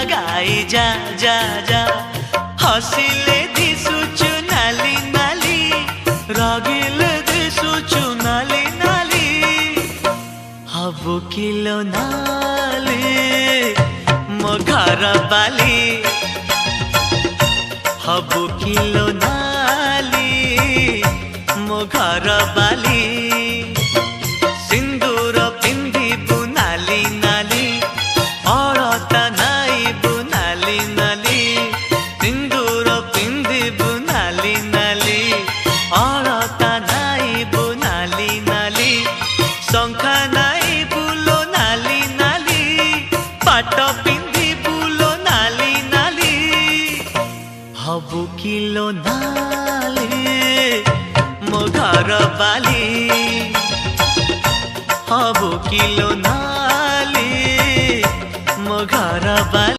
लगाई जा जा जा हसिले दिसुचु नाली नाली रागिले दिसुचु नाली नाली हबु किलो नाली मो घर बाली हबु किलो नाली मो घर बाली सिंदूर पिंधिबु नाली नाली अलता नाइबु नाली नाली सिंदूर पिंधिबु नाली नाली अलता नाइबु नाली नाली शंखा नाइबु लो नाली नाली पाट पिंधिबु लो नाली नाली हबु किलो नाली मो घर बाली हबु किलो नाली मो घर बाली।